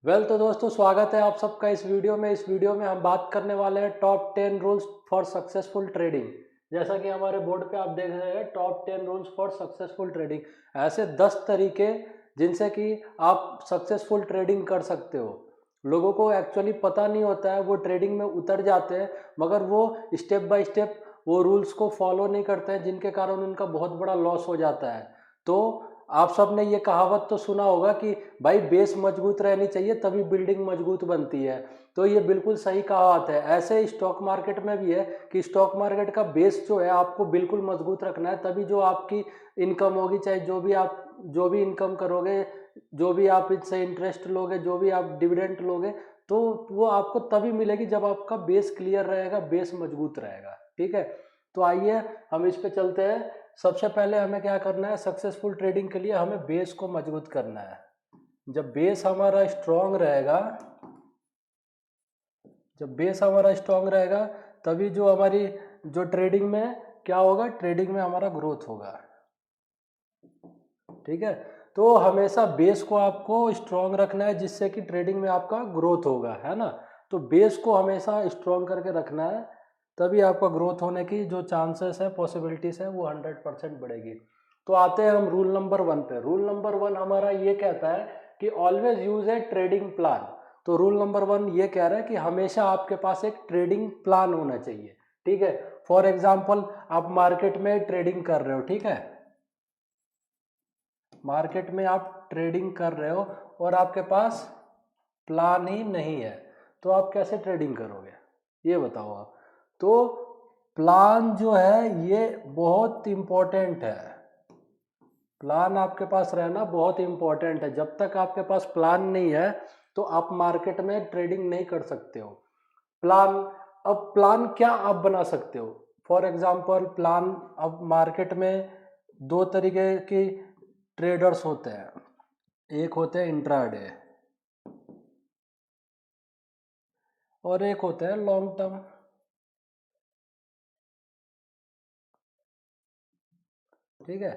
तो दोस्तों स्वागत है आप सबका इस वीडियो में। हम बात करने वाले हैं top 10 rules for successful trading. जैसा कि हमारे बोर्ड पे आप देख रहे हैं top 10 rules for successful trading. ऐसे 10 तरीके जिनसे कि आप सक्सेसफुल ट्रेडिंग कर सकते हो। लोगों को एक्चुअली पता नहीं होता है, वो ट्रेडिंग में उतर जाते हैं मगर वो स्टेप बाय स्टेप वो रूल्स को फॉलो नहीं करते हैं, जिनके कारण उनका बहुत बड़ा लॉस हो जाता है। तो आप सबने ये कहावत तो सुना होगा कि भाई बेस मजबूत रहनी चाहिए तभी बिल्डिंग मजबूत बनती है। तो ये बिल्कुल सही कहावत है। ऐसे स्टॉक मार्केट में भी है कि स्टॉक मार्केट का बेस जो है आपको बिल्कुल मजबूत रखना है, तभी जो आपकी इनकम होगी, चाहे जो भी इनकम करोगे, जो भी आप इससे इंटरेस्ट लोगे, जो भी आप डिविडेंड लोगे, तो वो आपको तभी मिलेगी जब आपका बेस क्लियर रहेगा, बेस मजबूत रहेगा। ठीक है, तो आइए हम इस पे चलते हैं। सबसे पहले हमें क्या करना है, सक्सेसफुल ट्रेडिंग के लिए हमें बेस को मजबूत करना है। जब बेस हमारा स्ट्रांग रहेगा जब बेस हमारा स्ट्रांग रहेगा तभी जो हमारी जो ट्रेडिंग में क्या होगा, ट्रेडिंग में हमारा ग्रोथ होगा। ठीक है, तो हमेशा बेस को आपको स्ट्रांग रखना है जिससे कि ट्रेडिंग में आपका ग्रोथ होगा, है ना। तो बेस को हमेशा स्ट्रांग करके रखना है, तभी आपका ग्रोथ होने की जो चांसेस है, पॉसिबिलिटीज है, वो 100% बढ़ेगी। तो आते हैं हम रूल नंबर 1 पे। रूल नंबर 1 हमारा ये कहता है कि ऑलवेज यूज ए ट्रेडिंग प्लान। तो रूल नंबर 1 ये कह रहा है कि हमेशा आपके पास एक ट्रेडिंग प्लान होना चाहिए। ठीक है, फॉर एग्जाम्पल आप मार्केट में ट्रेडिंग कर रहे हो, ठीक है, मार्केट में आप ट्रेडिंग कर रहे हो और आपके पास प्लान ही नहीं है, तो आप कैसे ट्रेडिंग करोगे, ये बताओ आप। तो प्लान जो है ये बहुत इंपॉर्टेंट है। प्लान आपके पास रहना बहुत इंपॉर्टेंट है। जब तक आपके पास प्लान नहीं है तो आप मार्केट में ट्रेडिंग नहीं कर सकते हो। प्लान, अब प्लान क्या आप बना सकते हो। फॉर एग्जाम्पल प्लान, अब मार्केट में दो तरीके की ट्रेडर्स होते हैं। एक होते हैं इंट्राडे और एक होते हैं लॉन्ग टर्म। ठीक है,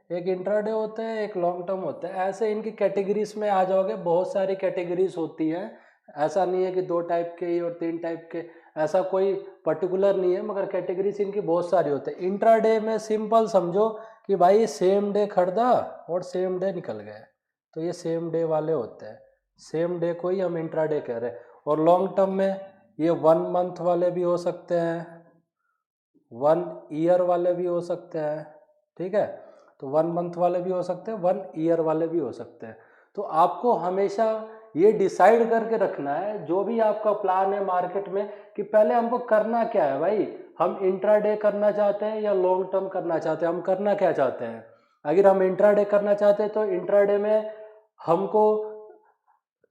एक इंट्राडे होता है, एक लॉन्ग टर्म होता है। ऐसे इनकी कैटेगरीज में आ जाओगे, बहुत सारी कैटेगरीज होती हैं। ऐसा नहीं है कि 2 टाइप के ही और 3 टाइप के, ऐसा कोई पर्टिकुलर नहीं है, मगर कैटेगरीज इनकी बहुत सारी होती है। इंट्राडे में सिंपल समझो कि भाई सेम डे खरीदा और सेम डे निकल गए, तो ये सेम डे वाले होते हैं। सेम डे को ही हम इंट्राडे कह रहे हैं। और लॉन्ग टर्म में ये 1 मंथ वाले भी हो सकते हैं, 1 ईयर वाले भी हो सकते हैं। ठीक है, तो 1 मंथ वाले भी हो सकते हैं, 1 ईयर वाले भी हो सकते हैं। तो आपको हमेशा ये डिसाइड करके रखना है, जो भी आपका प्लान है मार्केट में, कि पहले हमको करना क्या है भाई। हम इंट्राडे करना चाहते हैं या लॉन्ग टर्म करना चाहते हैं, हम करना क्या चाहते हैं। अगर हम इंट्राडे करना चाहते हैं तो इंट्राडे में हमको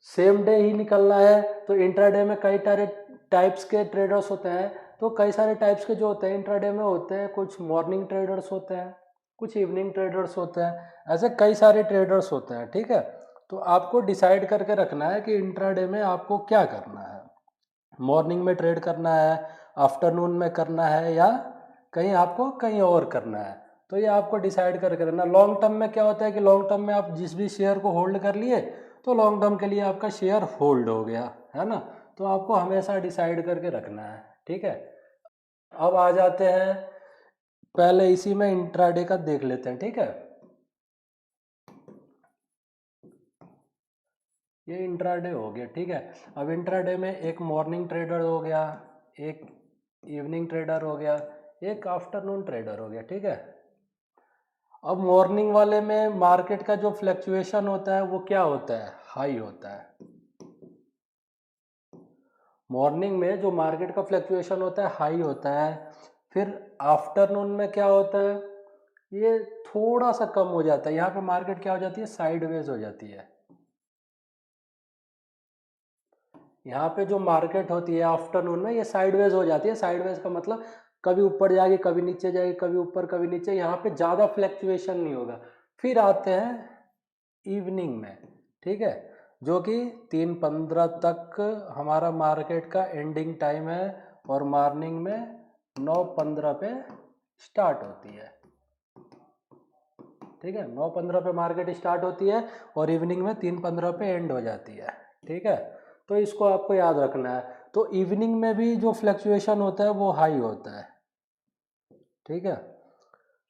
सेम डे ही निकलना है। तो इंट्राडे में कई सारे टाइप्स के ट्रेडर्स होते हैं। तो कई सारे टाइप्स के जो होते हैं इंट्राडे में होते हैं, कुछ मॉर्निंग ट्रेडर्स होते हैं, कुछ इवनिंग ट्रेडर्स होते हैं, ऐसे कई सारे ट्रेडर्स होते हैं। ठीक है, तो आपको डिसाइड करके रखना है कि इंट्राडे में आपको क्या करना है। मॉर्निंग में ट्रेड करना है, आफ्टरनून में करना है, या कहीं आपको कहीं और करना है। तो ये आपको डिसाइड करके रखना। लॉन्ग टर्म में क्या होता है कि लॉन्ग टर्म में आप जिस भी शेयर को होल्ड कर लिए तो लॉन्ग टर्म के लिए आपका शेयर होल्ड हो गया, है ना। तो आपको हमेशा डिसाइड करके रखना है। ठीक है, अब आ जाते हैं, पहले इसी में इंट्राडे का देख लेते हैं। ठीक है, ये इंट्राडे हो गया। ठीक है, अब इंट्राडे में एक मॉर्निंग ट्रेडर हो गया, एक इवनिंग ट्रेडर हो गया, एक आफ्टरनून ट्रेडर हो गया। ठीक है, अब मॉर्निंग वाले में मार्केट का जो फ्लक्चुएशन होता है वो क्या होता है, हाई होता है। मॉर्निंग में जो मार्केट का फ्लक्चुएशन होता है हाई होता है। फिर आफ्टरनून में क्या होता है, ये थोड़ा सा कम हो जाता है। यहाँ पे मार्केट क्या हो जाती है, साइडवेज हो जाती है। यहाँ पे जो मार्केट होती है आफ्टरनून में ये साइडवेज हो जाती है। साइडवेज का मतलब कभी ऊपर जाएगी, कभी नीचे जाएगी, कभी ऊपर कभी नीचे, यहाँ पे ज़्यादा फ्लक्चुएशन नहीं होगा। फिर आते हैं इवनिंग में। ठीक है, जो कि 3:15 तक हमारा मार्केट का एंडिंग टाइम है और मॉर्निंग में 9:15 पे स्टार्ट होती है। ठीक है, 9:15 पे मार्केट स्टार्ट होती है और इवनिंग में 3:15 पे एंड हो जाती है। ठीक है। तो इसको आपको याद रखना है। तो इवनिंग में भी जो फ्लक्चुएशन होता है वो हाई होता है, ठीक है।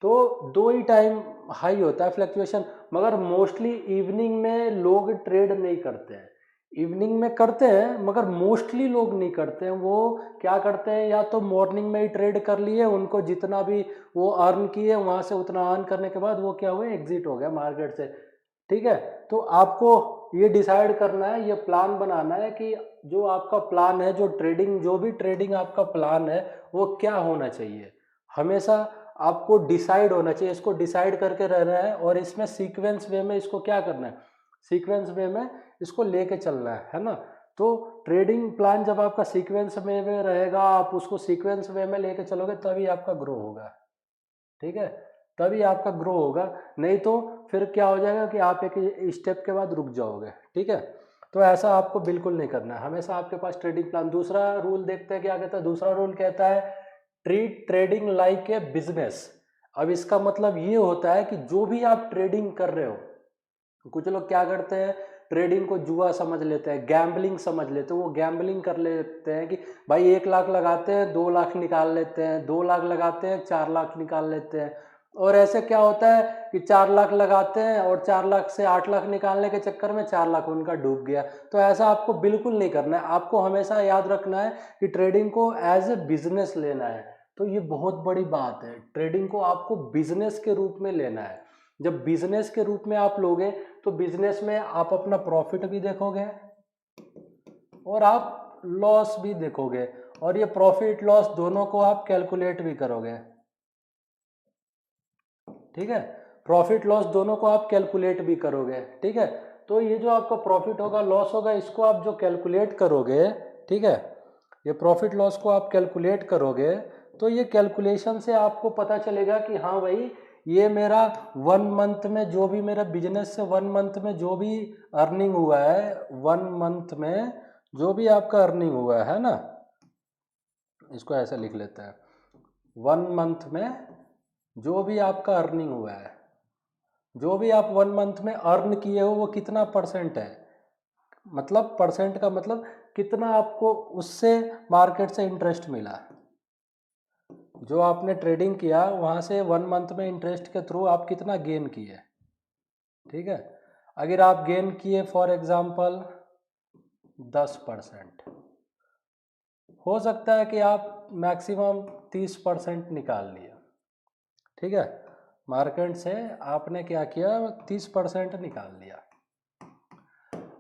तो दो ही टाइम हाई होता है फ्लक्चुएशन, मगर मोस्टली इवनिंग में लोग ट्रेड नहीं करते हैं। इवनिंग में करते हैं मगर मोस्टली लोग नहीं करते हैं। वो क्या करते हैं, या तो मॉर्निंग में ही ट्रेड कर लिए, उनको जितना भी वो अर्न किए वहां से उतना अर्न करने के बाद वो क्या हुए, एग्जिट हो गया मार्केट से, ठीक है। तो आपको ये डिसाइड करना है, ये प्लान बनाना है कि जो आपका प्लान है, जो ट्रेडिंग, जो भी ट्रेडिंग आपका प्लान है वो क्या होना चाहिए। हमेशा आपको डिसाइड होना चाहिए, इसको डिसाइड करके रहना है और इसमें सीक्वेंस वे में इसको क्या करना है, सीक्वेंस वे में इसको लेके चलना है ना। तो ट्रेडिंग प्लान जब आपका सीक्वेंस वे में रहेगा, आप उसको सीक्वेंस वे में लेके चलोगे तभी आपका ग्रो होगा, ठीक है, तभी आपका ग्रो होगा। नहीं तो फिर क्या हो जाएगा कि आप एक स्टेप के बाद रुक जाओगे, ठीक है। तो ऐसा आपको बिल्कुल नहीं करना है, हमेशा आपके पास ट्रेडिंग प्लान। दूसरा रूल देखते हैं क्या कहता है, दूसरा रूल कहता है treat trading like a business. अब इसका मतलब ये होता है कि जो भी आप ट्रेडिंग कर रहे हो, कुछ लोग क्या करते हैं, ट्रेडिंग को जुआ समझ लेते हैं, गैम्बलिंग समझ लेते हैं। वो गैम्बलिंग कर लेते हैं कि भाई 1 लाख लगाते हैं 2 लाख निकाल लेते हैं, 2 लाख लगाते हैं 4 लाख निकाल लेते हैं। और ऐसे क्या होता है कि 4 लाख लगाते हैं और 4 लाख से 8 लाख निकालने के चक्कर में 4 लाख उनका डूब गया। तो ऐसा आपको बिल्कुल नहीं करना है। आपको हमेशा याद रखना है कि ट्रेडिंग को एज ए बिजनेस लेना है। तो ये बहुत बड़ी बात है, ट्रेडिंग को आपको बिजनेस के रूप में लेना है। जब बिजनेस के रूप में आप लोगे तो बिजनेस में आप अपना प्रॉफिट भी देखोगे और आप लॉस भी देखोगे, और ये प्रॉफिट लॉस दोनों को आप कैलकुलेट भी करोगे, ठीक है। प्रॉफिट लॉस दोनों को आप कैलकुलेट भी करोगे, ठीक है। तो ये जो आपका प्रॉफिट होगा लॉस होगा, इसको आप जो कैलकुलेट करोगे, ठीक है, ये प्रॉफिट लॉस को आप कैलकुलेट करोगे तो ये कैलकुलेशन से आपको पता चलेगा कि हाँ भाई, ये मेरा 1 मंथ में जो भी मेरा बिजनेस से 1 मंथ में जो भी अर्निंग हुआ है, 1 मंथ में जो भी आपका अर्निंग हुआ है ना, इसको ऐसे लिख लेते हैं, 1 मंथ में जो भी आपका अर्निंग हुआ है, जो भी आप 1 मंथ में अर्न किए हो वो कितना परसेंट है, मतलब परसेंट का मतलब कितना आपको उससे मार्केट से इंटरेस्ट मिला। जो आपने ट्रेडिंग किया वहाँ से 1 मंथ में इंटरेस्ट के थ्रू आप कितना गेन किए, ठीक है। अगर आप गेन किए फॉर एग्जांपल 10%, हो सकता है कि आप मैक्सिमम 30% निकाल लिया, ठीक है। मार्केट से आपने क्या किया, 30% निकाल लिया।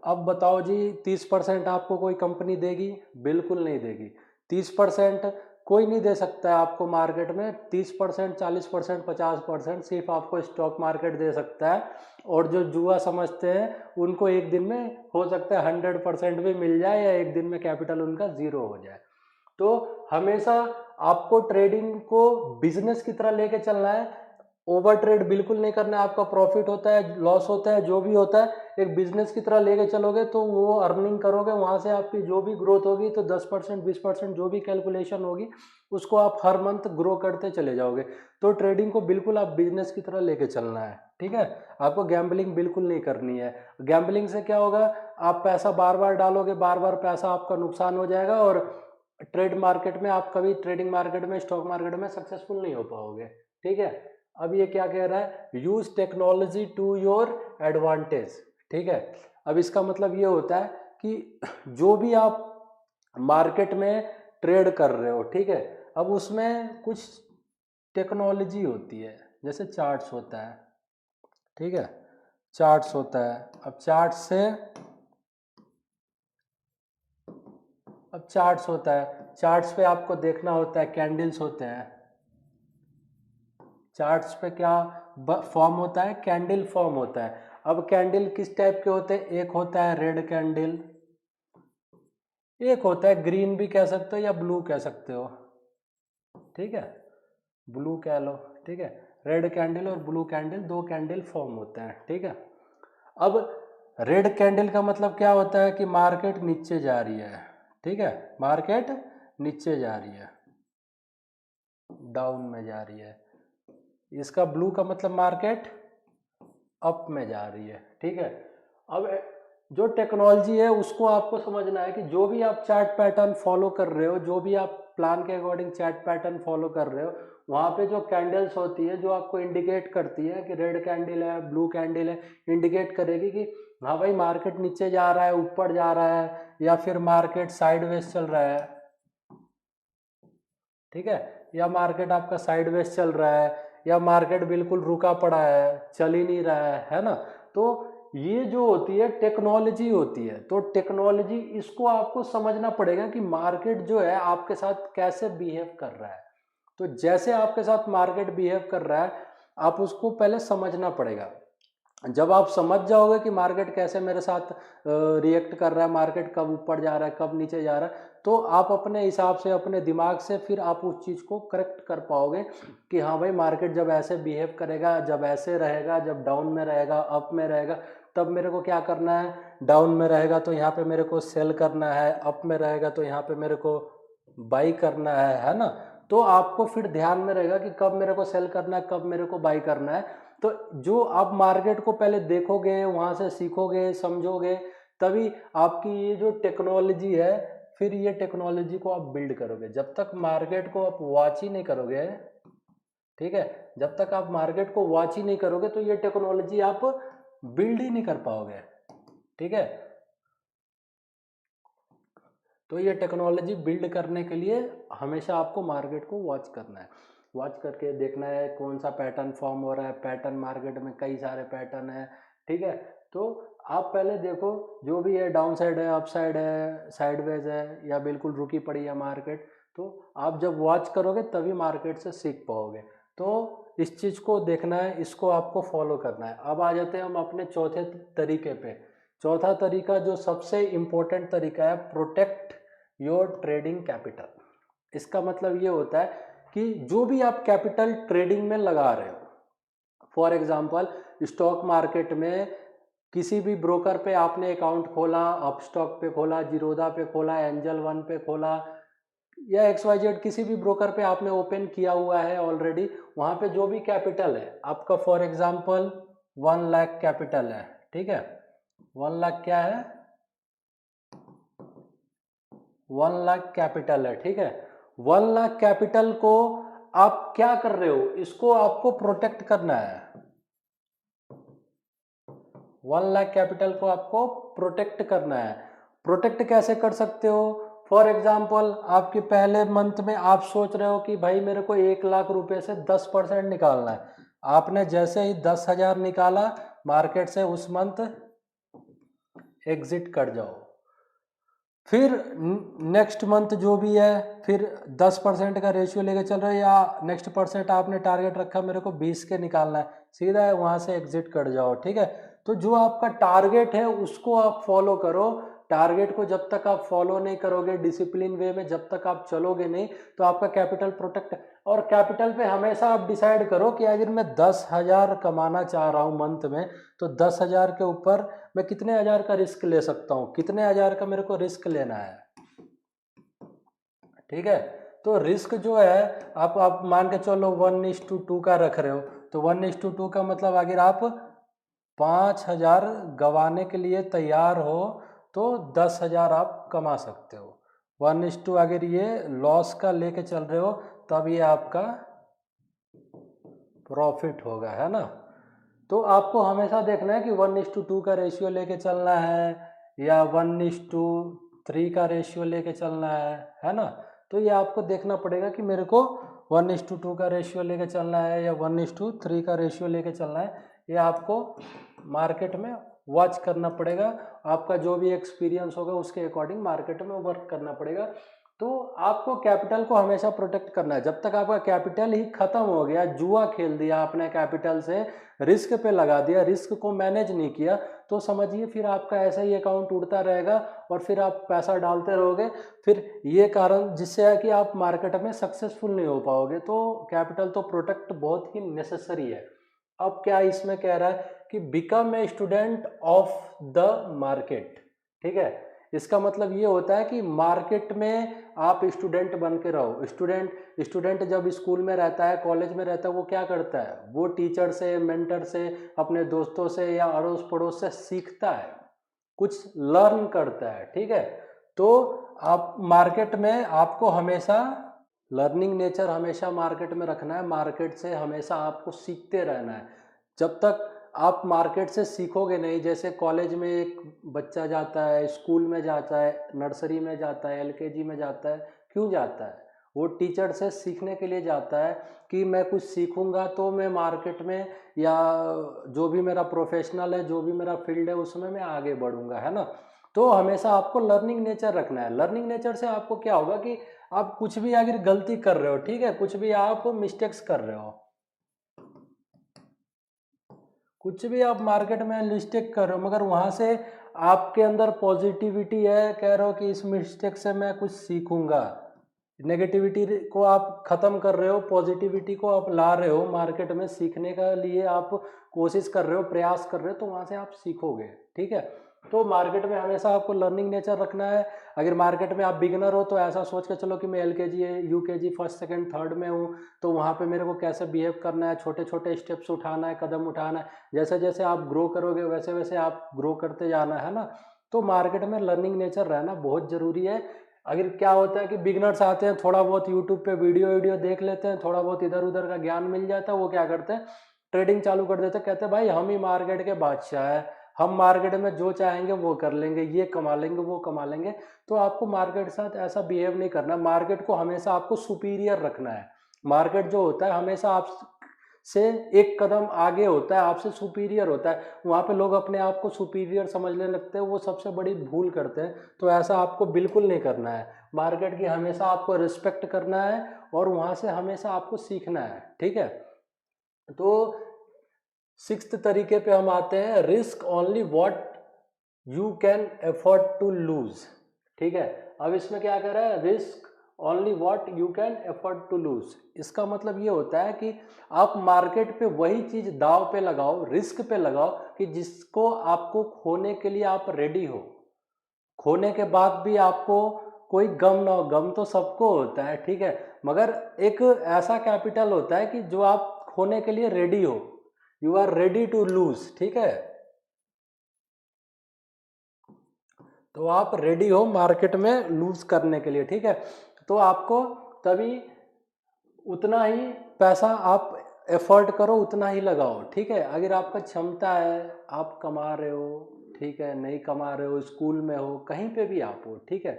अब बताओ जी, 30% आपको कोई कंपनी देगी? बिल्कुल नहीं देगी। 30% कोई नहीं दे सकता है आपको मार्केट में। 30%, 40%, 50% सिर्फ आपको स्टॉक मार्केट दे सकता है। और जो जुआ समझते हैं उनको एक दिन में हो सकता है 100% भी मिल जाए, या एक दिन में कैपिटल उनका 0 हो जाए। तो हमेशा आपको ट्रेडिंग को बिजनेस की तरह लेके चलना है। ओवर ट्रेड बिल्कुल नहीं करना है। आपका प्रॉफिट होता है, लॉस होता है, जो भी होता है एक बिजनेस की तरह लेके चलोगे तो वो अर्निंग करोगे, वहां से आपकी जो भी ग्रोथ होगी तो 10%, 20% जो भी कैलकुलेशन होगी उसको आप हर मंथ ग्रो करते चले जाओगे। तो ट्रेडिंग को बिल्कुल आप बिजनेस की तरह लेके चलना है, ठीक है। आपको गैम्बलिंग बिल्कुल नहीं करनी है। गैम्बलिंग से क्या होगा, आप पैसा बार बार डालोगे, बार बार पैसा आपका नुकसान हो जाएगा, और ट्रेड मार्केट में आप कभी ट्रेडिंग मार्केट में, स्टॉक मार्केट में सक्सेसफुल नहीं हो पाओगे, ठीक है। अब ये क्या कह रहा है, use technology to your advantage, ठीक है। अब इसका मतलब ये होता है कि जो भी आप मार्केट में ट्रेड कर रहे हो, ठीक है, अब उसमें कुछ टेक्नोलॉजी होती है, जैसे चार्ट्स होता है, ठीक है, चार्ट्स होता है। अब चार्ट्स होता है, चार्ट्स पे आपको देखना होता है, कैंडल्स होते हैं। चार्ट्स पे क्या फॉर्म होता है, कैंडल फॉर्म होता है। अब कैंडल किस टाइप के होते हैं, एक होता है रेड कैंडल, एक होता है ग्रीन भी कह सकते हो या ब्लू कह सकते हो, ठीक है, ब्लू कह लो, ठीक है। रेड कैंडल और ब्लू कैंडल, दो कैंडल फॉर्म होते हैं, ठीक है। अब रेड कैंडल का मतलब क्या होता है कि मार्केट नीचे जा रही है, ठीक है, मार्केट नीचे जा रही है, डाउन में जा रही है। इसका ब्लू का मतलब मार्केट अप में जा रही है, ठीक है। अब जो टेक्नोलॉजी है उसको आपको समझना है कि जो भी आप चार्ट पैटर्न फॉलो कर रहे हो, जो भी आप प्लान के अकॉर्डिंग चार्ट पैटर्न फॉलो कर रहे हो, वहाँ पे जो कैंडल्स होती है जो आपको इंडिकेट करती है कि रेड कैंडल है, ब्लू कैंडल है, इंडिकेट करेगी कि हाँ भाई मार्केट नीचे जा रहा है, ऊपर जा रहा है, या फिर मार्केट साइडवेज चल रहा है, ठीक है, या मार्केट आपका साइडवेज चल रहा है, या मार्केट बिल्कुल रुका पड़ा है, चल ही नहीं रहा है ना। तो ये जो होती है टेक्नोलॉजी होती है, तो टेक्नोलॉजी इसको आपको समझना पड़ेगा कि मार्केट जो है आपके साथ कैसे बिहेव कर रहा है। तो जैसे आपके साथ मार्केट बिहेव कर रहा है, आप उसको पहले समझना पड़ेगा। जब आप समझ जाओगे कि मार्केट कैसे मेरे साथ रिएक्ट कर रहा है, मार्केट कब ऊपर जा रहा है, कब नीचे जा रहा है, तो आप अपने हिसाब से, अपने दिमाग से फिर आप उस चीज़ को करेक्ट कर पाओगे कि हाँ भाई मार्केट जब ऐसे बिहेव करेगा, जब ऐसे रहेगा, जब डाउन में रहेगा, अप में रहेगा, तब मेरे को क्या करना है। डाउन में रहेगा तो यहाँ पे मेरे को सेल करना है, अप में रहेगा तो यहाँ पे मेरे को बाई करना है ना। तो आपको फिर ध्यान में रहेगा कि कब मेरे को सेल करना है, कब मेरे को बाई करना है। तो जो आप मार्केट को पहले देखोगे, वहाँ से सीखोगे, समझोगे, तभी आपकी ये जो टेक्नोलॉजी है, फिर ये टेक्नोलॉजी को आप बिल्ड करोगे। जब तक मार्केट को आप वॉच ही नहीं करोगे, ठीक है, जब तक आप मार्केट को वॉच ही नहीं करोगे तो ये टेक्नोलॉजी आप बिल्ड ही नहीं कर पाओगे, ठीक है। तो ये टेक्नोलॉजी बिल्ड करने के लिए हमेशा आपको मार्केट को वॉच करना है, वॉच करके देखना है कौन सा पैटर्न फॉर्म हो रहा है। पैटर्न मार्केट में कई सारे पैटर्न है, ठीक है। तो आप पहले देखो जो भी है, डाउन साइड है, अप साइड है, साइडवेज है, या बिल्कुल रुकी पड़ी है मार्केट, तो आप जब वॉच करोगे तभी मार्केट से सीख पाओगे। तो इस चीज़ को देखना है, इसको आपको फॉलो करना है। अब आ जाते हैं हम अपने चौथे तरीके पे। चौथा तरीका जो सबसे इम्पोर्टेंट तरीका है, प्रोटेक्ट योर ट्रेडिंग कैपिटल। इसका मतलब ये होता है कि जो भी आप कैपिटल ट्रेडिंग में लगा रहे हो, फॉर एग्जांपल स्टॉक मार्केट में किसी भी ब्रोकर पे आपने अकाउंट खोला, अपस्टॉक पे खोला, जीरोधा पे खोला, एंजल वन पे खोला, या XYZ किसी भी ब्रोकर पे आपने ओपन किया हुआ है ऑलरेडी, वहां पे जो भी कैपिटल है आपका, फॉर एग्जांपल 1 लाख कैपिटल है, ठीक है। 1 लाख क्या है, 1 लाख कैपिटल है, ठीक है। 1 लाख कैपिटल को आप क्या कर रहे हो, इसको आपको प्रोटेक्ट करना है। 1 लाख कैपिटल को आपको प्रोटेक्ट करना है। प्रोटेक्ट कैसे कर सकते हो, फॉर एग्जाम्पल आपके पहले मंथ में आप सोच रहे हो कि भाई मेरे को 1 लाख रुपए से 10% निकालना है। आपने जैसे ही 10,000 निकाला मार्केट से, उस मंथ एग्जिट कर जाओ। फिर नेक्स्ट मंथ जो भी है, फिर 10% का रेशियो लेके चल रहे हो, या नेक्स्ट परसेंट आपने टारगेट रखा मेरे को 20 के निकालना है, सीधा है वहां से एग्जिट कर जाओ, ठीक है। तो जो आपका टारगेट है उसको आप फॉलो करो। टारगेट को जब तक आप फॉलो नहीं करोगे डिसिप्लिन वे में, जब तक आप चलोगे नहीं, तो आपका कैपिटल प्रोटेक्ट। और कैपिटल पे हमेशा आप डिसाइड करो कि अगर मैं 10,000 कमाना चाह रहा हूँ मंथ में, तो 10,000 के ऊपर मैं कितने हजार का रिस्क ले सकता हूँ, कितने हजार का मेरे को रिस्क लेना है, ठीक है। तो रिस्क जो है, आप मान के चलो 1:2 का रख रहे हो, तो 1:2 का मतलब अगर आप 5,000 गंवाने के लिए तैयार हो तो 10,000 आप कमा सकते हो। 1:2 अगर ये लॉस का लेके चल रहे हो तब ये आपका प्रॉफिट होगा, है ना। तो आपको हमेशा देखना है कि 1:2 का रेशियो लेके चलना है, या 1:3 का रेशियो लेके चलना है ना। तो ये आपको देखना पड़ेगा कि मेरे को 1:2 का रेशियो लेके चलना है या 1:3 का रेशियो लेके चलना है। ये आपको मार्केट में वॉच करना पड़ेगा। आपका जो भी एक्सपीरियंस होगा उसके अकॉर्डिंग मार्केट में वर्क करना पड़ेगा। तो आपको कैपिटल को हमेशा प्रोटेक्ट करना है। जब तक आपका कैपिटल ही खत्म हो गया, जुआ खेल दिया आपने कैपिटल से, रिस्क पे लगा दिया, रिस्क को मैनेज नहीं किया, तो समझिए फिर आपका ऐसा ही अकाउंट उड़ता रहेगा और फिर आप पैसा डालते रहोगे। फिर ये कारण जिससे है कि आप मार्केट में सक्सेसफुल नहीं हो पाओगे। तो कैपिटल तो प्रोटेक्ट बहुत ही नेसेसरी है। अब क्या इसमें कह रहा है कि become a student of the market, ठीक है। इसका मतलब ये होता है कि मार्केट में आप स्टूडेंट बन के रहो। स्टूडेंट जब स्कूल में रहता है, कॉलेज में रहता है, वो क्या करता है, वो टीचर से, मेंटर से, अपने दोस्तों से या अड़ोस पड़ोस से सीखता है, कुछ लर्न करता है, ठीक है। तो आप मार्केट में आपको हमेशा लर्निंग नेचर हमेशा मार्केट में रखना है, मार्केट से हमेशा आपको सीखते रहना है। जब तक आप मार्केट से सीखोगे नहीं, जैसे कॉलेज में एक बच्चा जाता है, स्कूल में जाता है, नर्सरी में जाता है, एलकेजी में जाता है, क्यों जाता है? वो टीचर से सीखने के लिए जाता है कि मैं कुछ सीखूंगा तो मैं मार्केट में या जो भी मेरा प्रोफेशनल है, जो भी मेरा फील्ड है, उसमें मैं आगे बढ़ूंगा, है ना। तो हमेशा आपको लर्निंग नेचर रखना है। लर्निंग नेचर से आपको क्या होगा कि आप कुछ भी अगर गलती कर रहे हो, ठीक है, कुछ भी आप मिस्टेक्स कर रहे हो, कुछ भी आप मार्केट में मिस्टेक कर रहे हो, मगर वहां से आपके अंदर पॉजिटिविटी है, कह रहे हो कि इस मिस्टेक से मैं कुछ सीखूंगा, नेगेटिविटी को आप खत्म कर रहे हो, पॉजिटिविटी को आप ला रहे हो मार्केट में, सीखने के लिए आप कोशिश कर रहे हो, प्रयास कर रहे हो, तो वहां से आप सीखोगे, ठीक है। तो मार्केट में हमेशा आपको लर्निंग नेचर रखना है। अगर मार्केट में आप बिगनर हो तो ऐसा सोच के चलो कि मैं LKG UKG first second third में हूँ, तो वहाँ पे मेरे को कैसे बिहेव करना है, छोटे छोटे स्टेप्स उठाना है, कदम उठाना है। जैसे जैसे आप ग्रो करोगे वैसे वैसे आप ग्रो करते जाना है ना। तो मार्केट में लर्निंग नेचर रहना बहुत ज़रूरी है। अगर क्या होता है कि बिगनर्स आते हैं, थोड़ा बहुत यूट्यूब पे वीडियो देख लेते हैं, थोड़ा बहुत इधर उधर का ज्ञान मिल जाता है, वो क्या करते हैं, ट्रेडिंग चालू कर देते हैं, कहते हैं भाई हम ही मार्केट के बादशाह है, हम मार्केट में जो चाहेंगे वो कर लेंगे, ये कमा लेंगे, वो कमा लेंगे। तो आपको मार्केट के साथ ऐसा बिहेव नहीं करना। मार्केट को हमेशा आपको सुपीरियर रखना है। मार्केट जो होता है हमेशा आप से एक कदम आगे होता है, आपसे सुपीरियर होता है। वहाँ पे लोग अपने आप को सुपीरियर समझने लगते हैं, वो सबसे बड़ी भूल करते हैं। तो ऐसा आपको बिल्कुल नहीं करना है। मार्केट की हमेशा आपको रिस्पेक्ट करना है और वहाँ से हमेशा आपको सीखना है, ठीक है। तो सिक्स्थ तरीके पे हम आते हैं, risk only what you can afford to lose, ठीक है। अब इसमें क्या कर रहा है, risk only what you can afford to lose. इसका मतलब ये होता है कि आप मार्केट पे वही चीज दाव पे लगाओ, रिस्क पे लगाओ कि जिसको आपको खोने के लिए आप रेडी हो। खोने के बाद भी आपको कोई गम ना हो, गम तो सबको होता है, ठीक है, मगर एक ऐसा कैपिटल होता है कि जो आप खोने के लिए रेडी हो, you are ready to lose, ठीक है। तो आप रेडी हो मार्केट में लूज करने के लिए, ठीक है। तो आपको तभी उतना ही पैसा आप एफर्ट करो, उतना ही लगाओ, ठीक है। अगर आपका क्षमता है, आप कमा रहे हो, ठीक है, नहीं कमा रहे हो, स्कूल में हो, कहीं पे भी आप हो, ठीक है।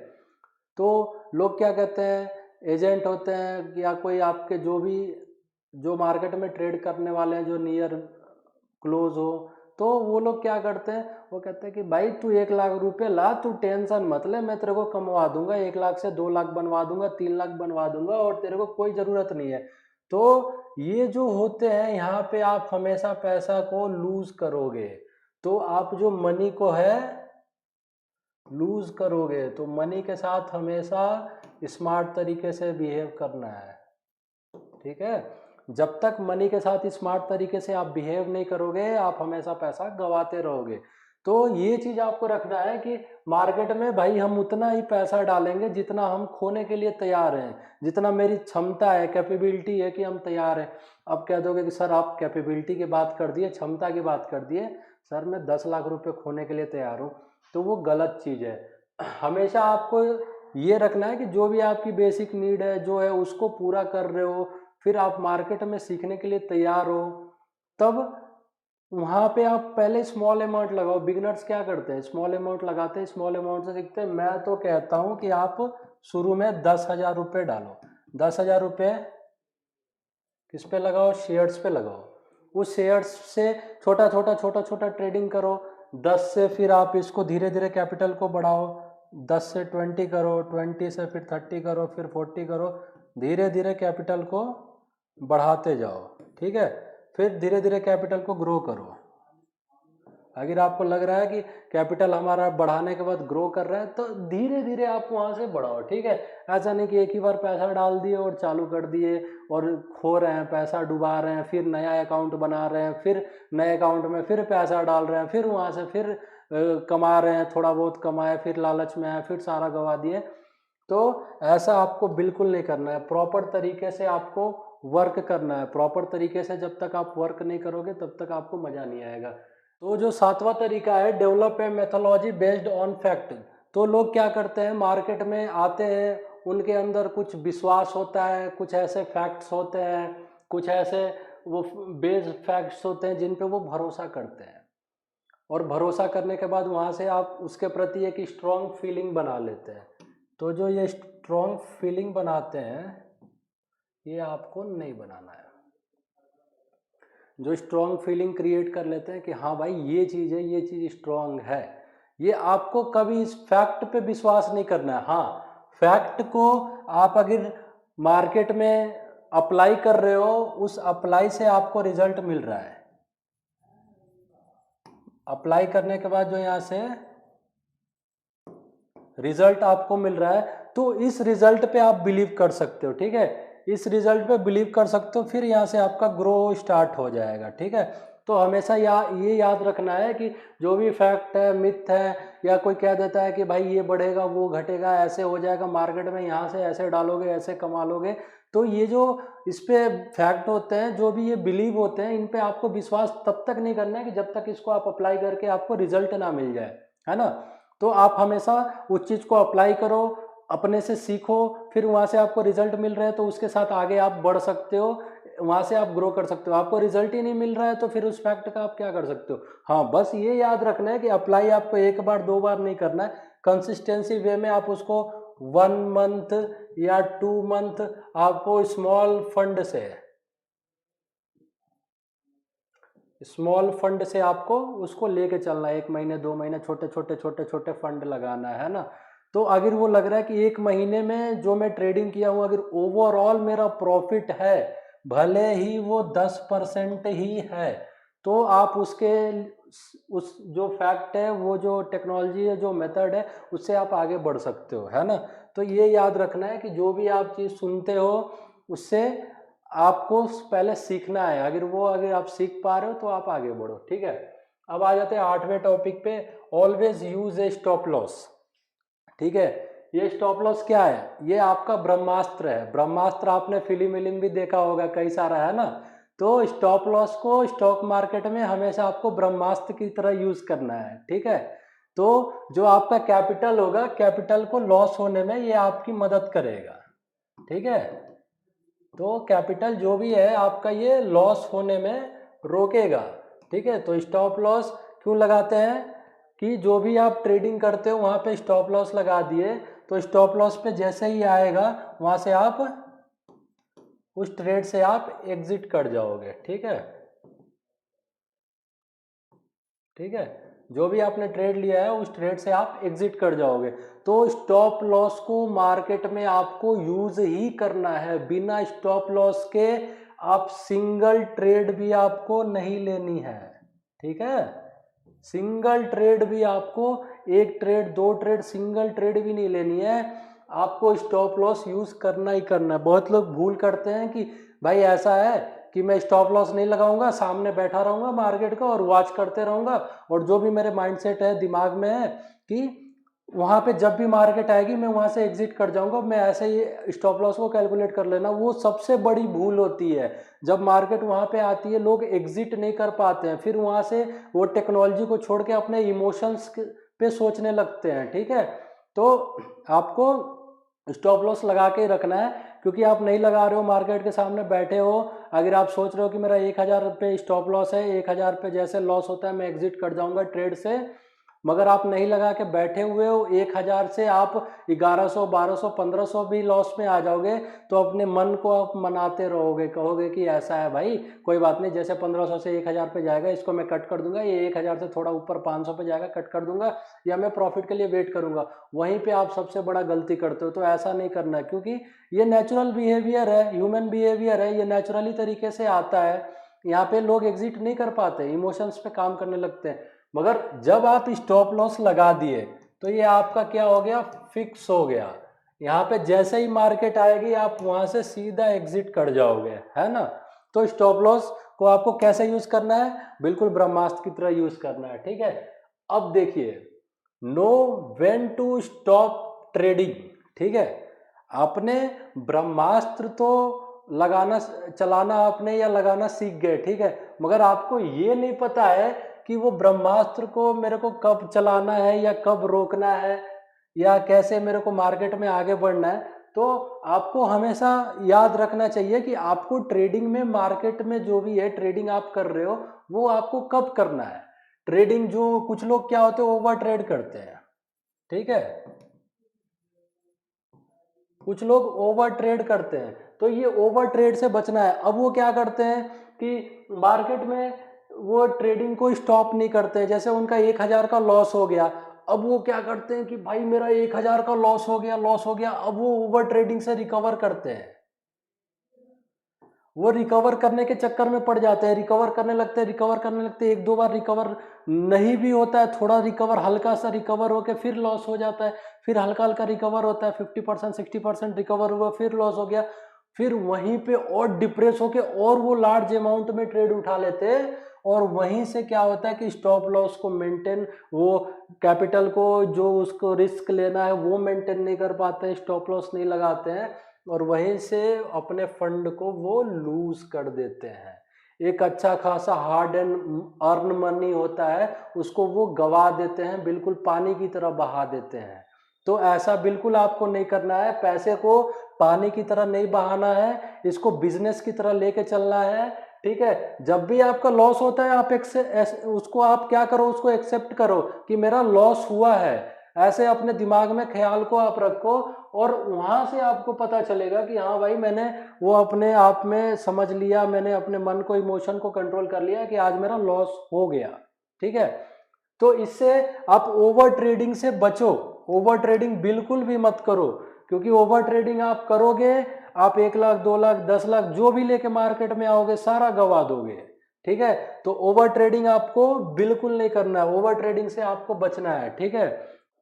तो लोग क्या कहते हैं, एजेंट होते हैं या कोई आपके जो भी जो मार्केट में ट्रेड करने वाले हैं, जो नियर क्लोज हो, तो वो लोग क्या करते हैं, वो कहते हैं कि भाई तू 1 लाख रुपए ला, तू टेंशन मत ले, मैं तेरे को कमवा दूंगा, 1 लाख से 2 लाख बनवा दूंगा, 3 लाख बनवा दूंगा, और तेरे को कोई जरूरत नहीं है। तो ये जो होते हैं, यहाँ पे आप हमेशा पैसा को लूज करोगे। तो आप जो मनी को है लूज करोगे, तो मनी के साथ हमेशा स्मार्ट तरीके से बिहेव करना है, ठीक है। जब तक मनी के साथ स्मार्ट तरीके से आप बिहेव नहीं करोगे, आप हमेशा पैसा गंवाते रहोगे। तो ये चीज आपको रखना है कि मार्केट में भाई हम उतना ही पैसा डालेंगे जितना हम खोने के लिए तैयार हैं, जितना मेरी क्षमता है, कैपेबिलिटी है कि हम तैयार हैं। अब कह दोगे कि सर आप कैपेबिलिटी की बात कर दिए, क्षमता की बात कर दिए, सर मैं 10 लाख रुपए खोने के लिए तैयार हूँ, तो वो गलत चीज है। हमेशा आपको ये रखना है कि जो भी आपकी बेसिक नीड है, जो है उसको पूरा कर रहे हो, फिर आप मार्केट में सीखने के लिए तैयार हो, तब वहां पे आप पहले स्मॉल अमाउंट लगाओ। बिगनर्स क्या करते हैं, स्मॉल अमाउंट लगाते हैं, स्मॉल अमाउंट से सीखते हैं। मैं तो कहता हूं कि आप शुरू में 10,000 रुपये डालो। 10,000 रुपये किस पे लगाओ, शेयर्स पे लगाओ। उस शेयर्स से छोटा छोटा छोटा छोटा ट्रेडिंग करो। 10 से फिर आप इसको धीरे धीरे कैपिटल को बढ़ाओ, 10 से 20 करो, 20 से फिर 30 करो, फिर 40 करो, धीरे धीरे कैपिटल को बढ़ाते जाओ, ठीक है। फिर धीरे धीरे कैपिटल को ग्रो करो। अगर आपको लग रहा है कि कैपिटल हमारा बढ़ाने के बाद ग्रो कर रहा है, तो धीरे धीरे आप वहां से बढ़ाओ, ठीक है। ऐसा नहीं कि एक ही बार पैसा डाल दिए और चालू कर दिए और खो रहे हैं, पैसा डुबा रहे हैं, फिर नया अकाउंट बना रहे हैं, फिर नए अकाउंट में फिर पैसा डाल रहे हैं, फिर वहां से फिर कमा रहे हैं, थोड़ा बहुत कमाए, फिर लालच में आए, फिर सारा गवा दिए। तो ऐसा आपको बिल्कुल नहीं करना है। प्रॉपर तरीके से आपको वर्क करना है। प्रॉपर तरीके से जब तक आप वर्क नहीं करोगे तब तक आपको मजा नहीं आएगा। तो जो सातवां तरीका है, develop a methodology based on fact. तो लोग क्या करते हैं, मार्केट में आते हैं, उनके अंदर कुछ विश्वास होता है, कुछ ऐसे फैक्ट्स होते हैं, कुछ ऐसे वो बेस्ड फैक्ट्स होते हैं जिन पे वो भरोसा करते हैं, और भरोसा करने के बाद वहाँ से आप उसके प्रति एक स्ट्रॉन्ग फीलिंग बना लेते हैं। तो जो ये स्ट्रॉन्ग फीलिंग बनाते हैं, ये आपको नहीं बनाना है। जो स्ट्रॉन्ग फीलिंग क्रिएट कर लेते हैं कि हाँ भाई ये चीज़ है, ये चीज़ स्ट्रॉन्ग है, ये आपको कभी इस फैक्ट पे विश्वास नहीं करना है। हाँ, फैक्ट को आप अगर मार्केट में अप्लाई कर रहे हो, उस अप्लाई से आपको रिजल्ट मिल रहा है, अप्लाई करने के बाद जो यहाँ से रिजल्ट आपको मिल रहा है, तो इस रिजल्ट पे आप बिलीव कर सकते हो। ठीक है, इस रिजल्ट पे बिलीव कर सकते हो, फिर यहाँ से आपका ग्रो स्टार्ट हो जाएगा। ठीक है, तो हमेशा ये याद रखना है कि जो भी फैक्ट है, मिथ है, या कोई कह देता है कि भाई ये बढ़ेगा, वो घटेगा, ऐसे हो जाएगा मार्केट में, यहाँ से ऐसे डालोगे, ऐसे कमा लोगे, तो ये जो इस पे फैक्ट होते हैं, जो भी ये बिलीव होते हैं, इन पे आपको विश्वास तब तक नहीं करना है कि जब तक इसको आप अप्लाई करके आपको रिजल्ट ना मिल जाए, है ना। तो आप हमेशा उस चीज़ को अप्लाई करो, अपने से सीखो, फिर वहाँ से आपको रिजल्ट मिल रहा है तो उसके साथ आगे आप बढ़ सकते हो, वहाँ से आप ग्रो कर सकते हो। आपको रिजल्ट ही नहीं मिल रहा है तो फिर उस फैक्ट का आप क्या कर सकते हो। हाँ, बस ये याद रखना है कि अप्लाई आपको एक बार दो बार नहीं करना है, कंसिस्टेंसी वे में आप उसको 1 मंथ या 2 मंथ आपको स्मॉल फंड से आपको उसको लेके चलना है। 1 महीने 2 महीने छोटे छोटे छोटे छोटे फंड लगाना है ना। तो अगर वो लग रहा है कि 1 महीने में जो मैं ट्रेडिंग किया हूँ, अगर ओवरऑल मेरा प्रॉफिट है, भले ही वो 10% ही है, तो आप उसके उस जो फैक्ट है, वो जो टेक्नोलॉजी है, जो मेथड है, उससे आप आगे बढ़ सकते हो, है ना। तो ये याद रखना है कि जो भी आप चीज़ सुनते हो, उससे आपको पहले सीखना है। अगर आप सीख पा रहे हो तो आप आगे बढ़ो। ठीक है, अब आ जाते हैं 8वें टॉपिक पे, ऑलवेज यूज ए स्टॉप लॉस। ठीक है, ये स्टॉप लॉस क्या है, ये आपका ब्रह्मास्त्र है। ब्रह्मास्त्र आपने फिल्म विल्म भी देखा होगा कई सारा, है ना। तो स्टॉप लॉस को स्टॉक मार्केट में हमेशा आपको ब्रह्मास्त्र की तरह यूज करना है। ठीक है, तो जो आपका कैपिटल होगा, कैपिटल को लॉस होने में ये आपकी मदद करेगा। ठीक है, तो कैपिटल जो भी है आपका, ये लॉस होने में रोकेगा। ठीक है, तो स्टॉप लॉस क्यों लगाते हैं कि जो भी आप ट्रेडिंग करते हो वहाँ पे स्टॉप लॉस लगा दिए, तो स्टॉप लॉस पे जैसे ही आएगा वहाँ से आप उस ट्रेड से आप एग्जिट कर जाओगे। ठीक है, ठीक है, जो भी आपने ट्रेड लिया है उस ट्रेड से आप एग्जिट कर जाओगे। तो स्टॉप लॉस को मार्केट में आपको यूज ही करना है, बिना स्टॉप लॉस के आप सिंगल ट्रेड भी आपको नहीं लेनी है। ठीक है, सिंगल ट्रेड भी आपको, एक ट्रेड दो ट्रेड, सिंगल ट्रेड भी नहीं लेनी है, आपको स्टॉप लॉस यूज करना ही करना है। बहुत लोग भूल करते हैं कि भाई ऐसा है कि मैं स्टॉप लॉस नहीं लगाऊंगा, सामने बैठा रहूंगा मार्केट का और वॉच करते रहूंगा, और जो भी मेरे माइंडसेट है, दिमाग में है कि वहां पे जब भी मार्केट आएगी मैं वहां से एग्जिट कर जाऊंगा, मैं ऐसे ही स्टॉप लॉस को कैलकुलेट कर लेना। वो सबसे बड़ी भूल होती है। जब मार्केट वहां पे आती है, लोग एग्जिट नहीं कर पाते हैं, फिर वहां से वो टेक्नोलॉजी को छोड़ के अपने इमोशंस पे सोचने लगते हैं। ठीक है, तो आपको स्टॉप लॉस लगा के रखना है, क्योंकि आप नहीं लगा रहे हो, मार्केट के सामने बैठे हो, अगर आप सोच रहे हो कि मेरा 1000 रुपये स्टॉप लॉस है, 1000 रुपये जैसे लॉस होता है मैं एग्जिट कर जाऊंगा ट्रेड से, मगर आप नहीं लगा के बैठे हुए हो, 1000 से आप 1100 1200 1500 भी लॉस में आ जाओगे, तो अपने मन को आप मनाते रहोगे, कहोगे कि ऐसा है भाई, कोई बात नहीं, जैसे 1500 से 1000 पे जाएगा इसको मैं कट कर दूंगा, ये 1000 से थोड़ा ऊपर 500 पे जाएगा, कट कर दूंगा, या मैं प्रॉफिट के लिए वेट करूंगा। वहीं पे आप सबसे बड़ा गलती करते हो। तो ऐसा नहीं करना है, क्योंकि ये नेचुरल बिहेवियर है, ह्यूमन बिहेवियर है, ये नेचुरली तरीके से आता है। यहाँ पे लोग एग्जिट नहीं कर पाते, इमोशंस पे काम करने लगते हैं। मगर जब आप स्टॉप लॉस लगा दिए, तो ये आपका क्या हो गया, फिक्स हो गया। यहाँ पे जैसे ही मार्केट आएगी आप वहां से सीधा एग्जिट कर जाओगे, है ना। तो स्टॉप लॉस को आपको कैसे यूज करना है, बिल्कुल ब्रह्मास्त्र की तरह यूज करना है। ठीक है, अब देखिए, know when to stop trading. ठीक है, आपने ब्रह्मास्त्र तो लगाना चलाना आपने या लगाना सीख गए, ठीक है, मगर आपको ये नहीं पता है कि वो ब्रह्मास्त्र को मेरे को कब चलाना है या कब रोकना है या कैसे मेरे को मार्केट में आगे बढ़ना है। तो आपको हमेशा याद रखना चाहिए कि आपको ट्रेडिंग में, मार्केट में जो भी है ट्रेडिंग आप कर रहे हो, वो आपको कब करना है। ट्रेडिंग जो कुछ लोग क्या होते हैं, ओवर ट्रेड करते हैं, ठीक है, कुछ लोग ओवर ट्रेड करते हैं, तो ये ओवर ट्रेड से बचना है। अब वो क्या करते हैं कि मार्केट में वो ट्रेडिंग को स्टॉप नहीं करते हैं। जैसे उनका 1000 का लॉस हो गया, अब वो क्या करते हैं कि भाई मेरा 1000 का लॉस हो गया, लॉस हो गया, अब वो ओवर ट्रेडिंग से रिकवर करते हैं। वो रिकवर करने के चक्कर में पड़ जाते हैं, रिकवर करने लगते हैं, रिकवर करने लगते हैं, एक दो बार रिकवर नहीं भी होता है, थोड़ा रिकवर, हल्का सा रिकवर होकर फिर लॉस हो जाता है, फिर हल्का हल्का रिकवर होता है, 50% 60% रिकवर हुआ, फिर लॉस हो गया, फिर वहीं पे और डिप्रेस होके और वो लार्ज अमाउंट में ट्रेड उठा लेते हैं। और वहीं से क्या होता है कि स्टॉप लॉस को मेंटेन, वो कैपिटल को जो उसको रिस्क लेना है वो मेंटेन नहीं कर पाते हैं, स्टॉप लॉस नहीं लगाते हैं, और वहीं से अपने फंड को वो लूज कर देते हैं। एक अच्छा खासा हार्ड एंड अर्न मनी होता है, उसको वो गवा देते हैं, बिल्कुल पानी की तरह बहा देते हैं। तो ऐसा बिल्कुल आपको नहीं करना है, पैसे को पानी की तरह नहीं बहाना है, इसको बिजनेस की तरह लेके चलना है, ठीक है। जब भी आपका लॉस होता है, आप उसको आप क्या करो, उसको एक्सेप्ट करो कि मेरा लॉस हुआ है, ऐसे अपने दिमाग में ख्याल को आप रखो, और वहां से आपको पता चलेगा कि हाँ भाई, मैंने वो अपने आप में समझ लिया, मैंने अपने मन को, इमोशन को कंट्रोल कर लिया कि आज मेरा लॉस हो गया, ठीक है। तो इससे आप ओवर ट्रेडिंग से बचो, ओवर ट्रेडिंग बिल्कुल भी मत करो, क्योंकि ओवर ट्रेडिंग आप करोगे, आप 1 लाख 2 लाख 10 लाख जो भी लेके मार्केट में आओगे सारा गवा दोगे, ठीक है। तो ओवर ट्रेडिंग आपको बिल्कुल नहीं करना है, ओवर ट्रेडिंग से आपको बचना है, ठीक है।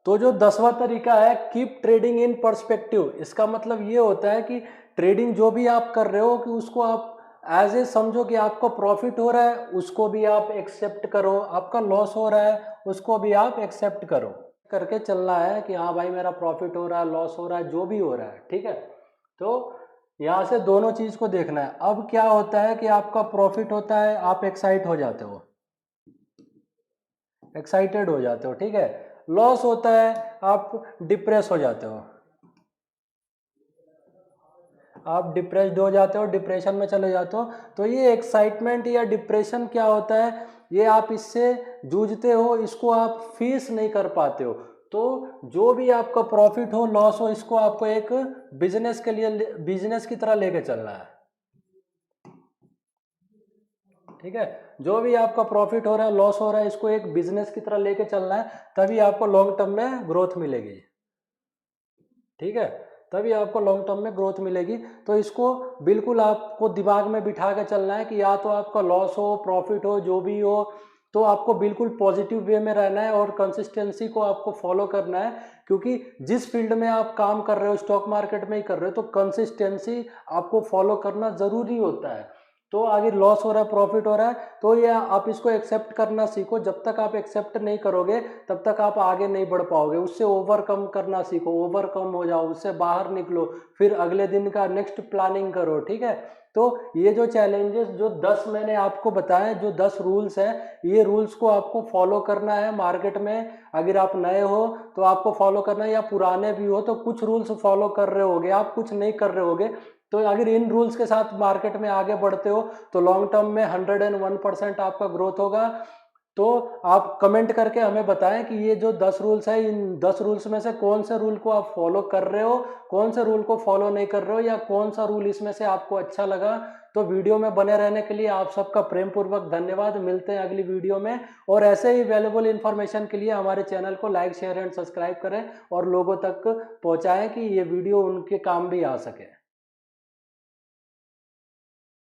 तो जो 10वां तरीका है, कीप ट्रेडिंग इन पर्सपेक्टिव। इसका मतलब ये होता है कि ट्रेडिंग जो भी आप कर रहे हो कि उसको आप एज ए समझो कि आपको प्रॉफिट हो रहा है, उसको भी आप एक्सेप्ट करो, आपका लॉस हो रहा है उसको भी आप एक्सेप्ट करो, करके चलना है कि हाँ भाई मेरा प्रॉफिट हो रहा है, लॉस हो रहा है, जो भी हो रहा है, ठीक है। तो यहाँ से दोनों चीज को देखना है। अब क्या होता है कि आपका प्रॉफिट होता है, आप एक्साइट हो जाते हो, एक्साइटेड हो जाते हो, ठीक है। लॉस होता है, आप डिप्रेस हो जाते हो, आप डिप्रेस्ड हो जाते हो, डिप्रेशन में चले जाते हो। तो ये एक्साइटमेंट या डिप्रेशन क्या होता है, ये आप इससे जूझते हो, इसको आप फेस नहीं कर पाते हो। तो जो भी आपका प्रॉफिट हो, लॉस हो, इसको आपको एक बिजनेस के लिए, बिजनेस की तरह लेके चलना है, ठीक है। जो भी आपका प्रॉफिट हो रहा है, लॉस हो रहा है, इसको एक बिजनेस की तरह लेके चलना है, तभी आपको लॉन्ग टर्म में ग्रोथ मिलेगी, ठीक है। तभी आपको लॉन्ग टर्म में ग्रोथ मिलेगी। तो इसको बिल्कुल आपको दिमाग में बिठा के चलना है कि या तो आपका लॉस हो, प्रॉफिट हो, जो भी हो, तो आपको बिल्कुल पॉजिटिव वे में रहना है और कंसिस्टेंसी को आपको फॉलो करना है। क्योंकि जिस फील्ड में आप काम कर रहे हो, स्टॉक मार्केट में ही कर रहे हो, तो कंसिस्टेंसी आपको फॉलो करना जरूरी होता है। तो आगे लॉस हो रहा है, प्रॉफिट हो रहा है, तो ये आप इसको एक्सेप्ट करना सीखो। जब तक आप एक्सेप्ट नहीं करोगे तब तक आप आगे नहीं बढ़ पाओगे। उससे ओवरकम करना सीखो, ओवरकम हो जाओ, उससे बाहर निकलो, फिर अगले दिन का नेक्स्ट प्लानिंग करो, ठीक है। तो ये जो चैलेंजेस, जो 10 मैंने आपको बताए, जो 10 रूल्स हैं, ये रूल्स को आपको फॉलो करना है मार्केट में। अगर आप नए हो तो आपको फॉलो करना है, या पुराने भी हो तो कुछ रूल्स फॉलो कर रहे होगे आप, कुछ नहीं कर रहे होगे। तो अगर इन रूल्स के साथ मार्केट में आगे बढ़ते हो तो लॉन्ग टर्म में 101% आपका ग्रोथ होगा। तो आप कमेंट करके हमें बताएं कि ये जो 10 रूल्स है, इन 10 रूल्स में से कौन से रूल को आप फॉलो कर रहे हो, कौन से रूल को फॉलो नहीं कर रहे हो, या कौन सा रूल इसमें से आपको अच्छा लगा। तो वीडियो में बने रहने के लिए आप सबका प्रेम पूर्वक धन्यवाद। मिलते हैं अगली वीडियो में, और ऐसे ही वैल्यूएबल इन्फॉर्मेशन के लिए हमारे चैनल को लाइक, शेयर एंड सब्सक्राइब करें और लोगों तक पहुंचाएं कि ये वीडियो उनके काम भी आ सके।